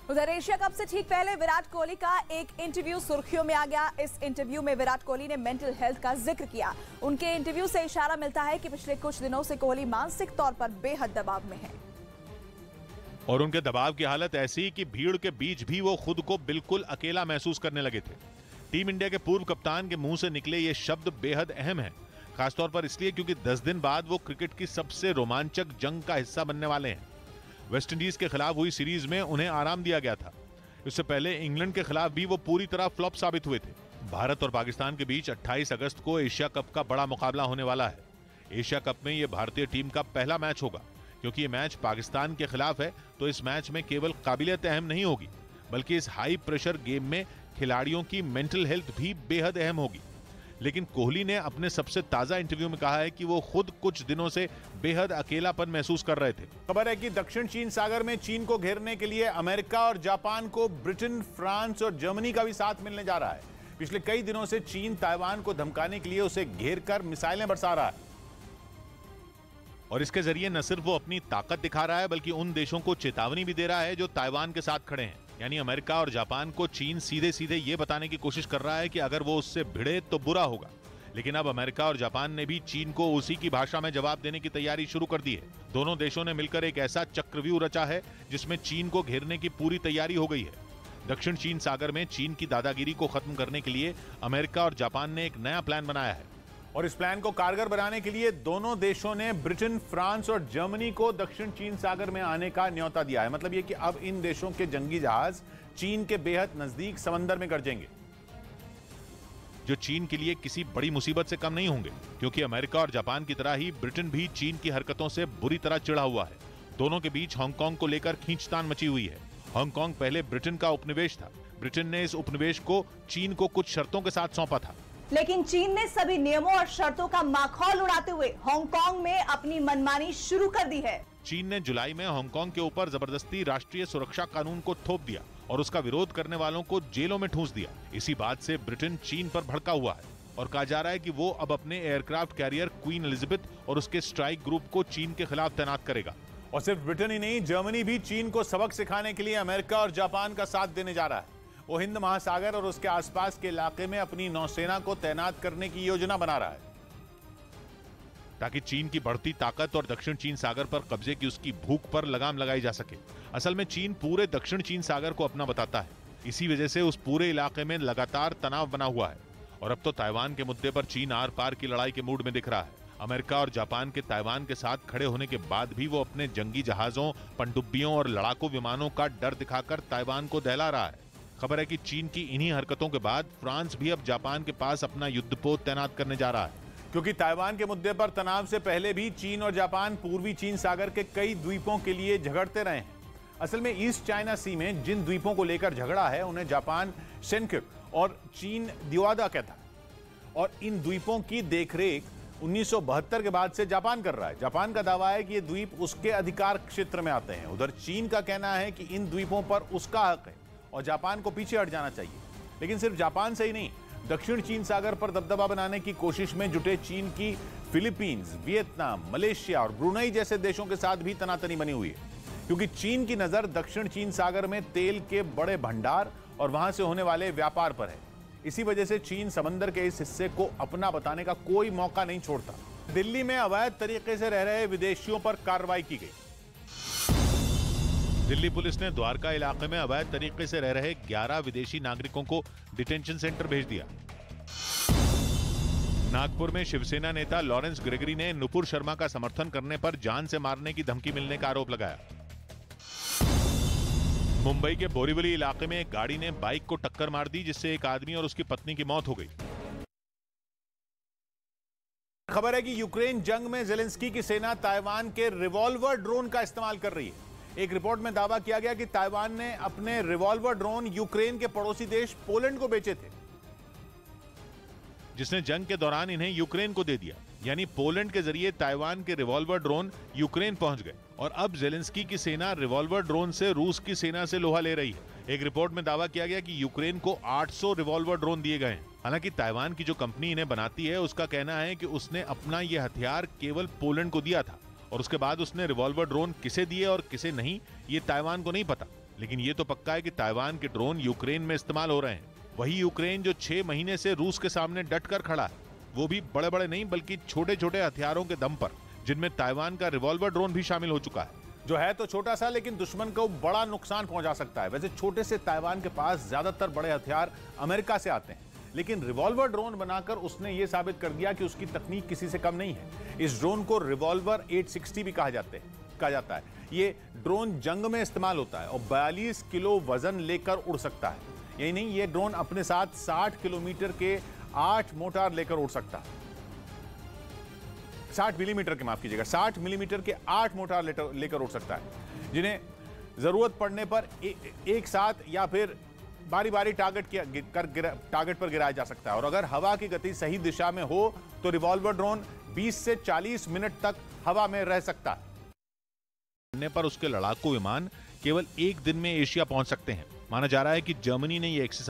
उधर Asia cup से ठीक पहले विराट कोहली का एक इंटरव्यू सुर्खियों में आ गया। इस इंटरव्यू में विराट कोहली ने मेंटल हेल्थ का जिक्र किया। उनके इंटरव्यू से इशारा मिलता है कि पिछले कुछ दिनों से कोहली मानसिक तौर पर बेहद दबाव में है और उनके दबाव की हालत ऐसी कि भीड़ के बीच भी वो खुद को बिल्कुल अकेला महसूस करने लगे थे। टीम इंडिया के पूर्व कप्तान के मुंह से निकले ये शब्द बेहद अहम है, खासतौर पर इसलिए क्योंकि 10 दिन बाद वो क्रिकेट की सबसे रोमांचक जंग का हिस्सा बनने वाले हैं। वेस्टइंडीज के खिलाफ हुई सीरीज में उन्हें आराम दिया गया था। इससे पहले इंग्लैंड के खिलाफ भी वो पूरी तरह फ्लॉप साबित हुए थे। भारत और पाकिस्तान के बीच 28 अगस्त को एशिया कप का बड़ा मुकाबला होने वाला है। एशिया कप में ये भारतीय टीम का पहला मैच होगा। क्योंकि ये मैच पाकिस्तान के खिलाफ है तो इस मैच में केवल काबिलियत अहम नहीं होगी, बल्कि इस हाई प्रेशर गेम में खिलाड़ियों की मेंटल हेल्थ भी बेहद अहम होगी। लेकिन कोहली ने अपने सबसे ताजा इंटरव्यू में कहा है कि वो खुद कुछ दिनों से बेहद अकेलापन महसूस कर रहे थे। खबर है कि दक्षिण चीन सागर में चीन को घेरने के लिए अमेरिका और जापान को ब्रिटेन, फ्रांस और जर्मनी का भी साथ मिलने जा रहा है। पिछले कई दिनों से चीन ताइवान को धमकाने के लिए उसे घेर कर मिसाइलें बरसा रहा है और इसके जरिए न सिर्फ वो अपनी ताकत दिखा रहा है बल्कि उन देशों को चेतावनी भी दे रहा है जो ताइवान के साथ खड़े हैं। यानी अमेरिका और जापान को चीन सीधे सीधे ये बताने की कोशिश कर रहा है कि अगर वो उससे भिड़े तो बुरा होगा। लेकिन अब अमेरिका और जापान ने भी चीन को उसी की भाषा में जवाब देने की तैयारी शुरू कर दी है। दोनों देशों ने मिलकर एक ऐसा चक्रव्यूह रचा है जिसमें चीन को घेरने की पूरी तैयारी हो गई है। दक्षिण चीन सागर में चीन की दादागिरी को खत्म करने के लिए अमेरिका और जापान ने एक नया प्लान बनाया है और इस प्लान को कारगर बनाने के लिए दोनों देशों ने ब्रिटेन, फ्रांस और जर्मनी को दक्षिण चीन सागर में आने का न्योता दिया है। मतलब ये कि अब इन देशों के जंगी जहाज चीन के बेहद नजदीक समंदर में गरजेंगे, जो चीन के लिए किसी बड़ी मुसीबत से कम नहीं होंगे। क्योंकि अमेरिका और जापान की तरह ही ब्रिटेन भी चीन की हरकतों से बुरी तरह चिढ़ा हुआ है। दोनों के बीच हांगकांग को लेकर खींचतान मची हुई है। हांगकांग पहले ब्रिटेन का उपनिवेश था। ब्रिटेन ने इस उपनिवेश को चीन को कुछ शर्तों के साथ सौंपा था, लेकिन चीन ने सभी नियमों और शर्तों का माखौल उड़ाते हुए हांगकांग में अपनी मनमानी शुरू कर दी है। चीन ने जुलाई में हांगकांग के ऊपर जबरदस्ती राष्ट्रीय सुरक्षा कानून को थोप दिया और उसका विरोध करने वालों को जेलों में ठूंस दिया। इसी बात से ब्रिटेन चीन पर भड़का हुआ है और कहा जा रहा है कि वो अब अपने एयरक्राफ्ट कैरियर क्वीन एलिजाबेथ और उसके स्ट्राइक ग्रुप को चीन के खिलाफ तैनात करेगा। और सिर्फ ब्रिटेन ही नहीं, जर्मनी भी चीन को सबक सिखाने के लिए अमेरिका और जापान का साथ देने जा रहा है। वो हिंद महासागर और उसके आसपास के इलाके में अपनी नौसेना को तैनात करने की योजना बना रहा है ताकि चीन की बढ़ती ताकत और दक्षिण चीन सागर पर कब्जे की उसकी भूख पर लगाम लगाई जा सके। असल में चीन पूरे दक्षिण चीन सागर को अपना बताता है। इसी वजह से उस पूरे इलाके में लगातार तनाव बना हुआ है और अब तो ताइवान के मुद्दे पर चीन आर पार की लड़ाई के मूड में दिख रहा है। अमेरिका और जापान के ताइवान के साथ खड़े होने के बाद भी वो अपने जंगी जहाजों, पनडुब्बियों और लड़ाकू विमानों का डर दिखाकर ताइवान को दहला रहा है। खबर है कि चीन की इन्हीं हरकतों के बाद फ्रांस भी अब जापान के पास अपना युद्धपोत तैनात करने जा रहा है। क्योंकि ताइवान के मुद्दे पर तनाव से पहले भी चीन और जापान पूर्वी चीन सागर के कई द्वीपों के लिए झगड़ते रहे हैं। असल में ईस्ट चाइना सी में जिन द्वीपों को लेकर झगड़ा है उन्हें जापान शेनक्यूक और चीन दिवादा कहता है और इन द्वीपों की देखरेख 1972 के बाद से जापान कर रहा है। जापान का दावा है कि ये द्वीप उसके अधिकार क्षेत्र में आते हैं। उधर चीन का कहना है कि इन द्वीपों पर उसका हक है और जापान को पीछे हट जाना चाहिए। लेकिन सिर्फ जापान से ही नहीं, दक्षिण चीन सागर पर दबदबा बनाने की कोशिश में जुटे चीन की फिलीपींस, वियतनाम, मलेशिया और ब्रुनेई जैसे देशों के साथ भी तनातनी बनी हुई है। क्योंकि चीन की नजर दक्षिण चीन सागर में तेल के बड़े भंडार और वहां से होने वाले व्यापार पर है। इसी वजह से चीन समंदर के इस हिस्से को अपना बताने का कोई मौका नहीं छोड़ता। दिल्ली में अवैध तरीके से रह रहे विदेशियों पर कार्रवाई की गई। दिल्ली पुलिस ने द्वारका इलाके में अवैध तरीके से रह रहे 11 विदेशी नागरिकों को डिटेंशन सेंटर भेज दिया। नागपुर में शिवसेना नेता लॉरेंस ग्रेगरी ने नुपुर शर्मा का समर्थन करने पर जान से मारने की धमकी मिलने का आरोप लगाया। मुंबई के बोरीवली इलाके में एक गाड़ी ने बाइक को टक्कर मार दी जिससे एक आदमी और उसकी पत्नी की मौत हो गई। खबर है कि यूक्रेन जंग में जेलेंस्की की सेना ताइवान के रिवॉल्वर ड्रोन का इस्तेमाल कर रही है। एक रिपोर्ट में दावा किया गया कि ताइवान ने अपने रिवॉल्वर ड्रोन यूक्रेन के पड़ोसी देश पोलैंड को बेचे थे, जिसने जंग के दौरान इन्हें यूक्रेन को दे दिया। यानी पोलैंड के जरिए ताइवान के रिवॉल्वर ड्रोन यूक्रेन पहुंच गए और अब जेलेंस्की की सेना रिवॉल्वर ड्रोन से रूस की सेना से लोहा ले रही है। एक रिपोर्ट में दावा किया गया कि यूक्रेन को 800 रिवॉल्वर ड्रोन दिए गए हैं। हालांकि ताइवान की जो कंपनी इन्हें बनाती है उसका कहना है कि उसने अपना यह हथियार केवल पोलैंड को दिया था और उसके बाद उसने रिवॉल्वर ड्रोन किसे दिए और किसे नहीं, ये ताइवान को नहीं पता। लेकिन ये तो पक्का है कि ताइवान के ड्रोन यूक्रेन में इस्तेमाल हो रहे हैं। वही यूक्रेन जो 6 महीने से रूस के सामने डटकर खड़ा है, वो भी बड़े बड़े नहीं बल्कि छोटे छोटे हथियारों के दम पर, जिनमें ताइवान का रिवॉल्वर ड्रोन भी शामिल हो चुका है। जो है तो छोटा सा, लेकिन दुश्मन को बड़ा नुकसान पहुंचा सकता है। वैसे छोटे से ताइवान के पास ज्यादातर बड़े हथियार अमेरिका से आते हैं, लेकिन रिवॉल्वर ड्रोन बनाकर उसने यह साबित कर दिया कि उसकी तकनीक किसी से कम नहीं है। इस ड्रोन को रिवॉल्वर 860 भी कहा जाता है। ये ड्रोन जंग में इस्तेमाल होता है और 42 किलो वजन लेकर उड़ सकता है। यही नहीं, ये ड्रोन अपने साथ 60 किलोमीटर के 8 मोर्टार लेकर उड़ सकता है। 60 मिलीमीटर के, माफ कीजिएगा, 60 मिलीमीटर के 8 मोर्टार लेकर उड़ सकता है, जिन्हें जरूरत पड़ने पर एक साथ या फिर बारी बारी टारगेट पर गिराया जा सकता है। और अगर हवा की गति सही दिशा में हो तो रिवॉल्वर ड्रोन 20 से 40 मिनट तक हवा में रह सकता है। पर उसके लड़ाकू विमान केवल एक दिन में एशिया पहुंच सकते हैं। माना जा रहा है कि जर्मनी ने यह एक्सरसाइज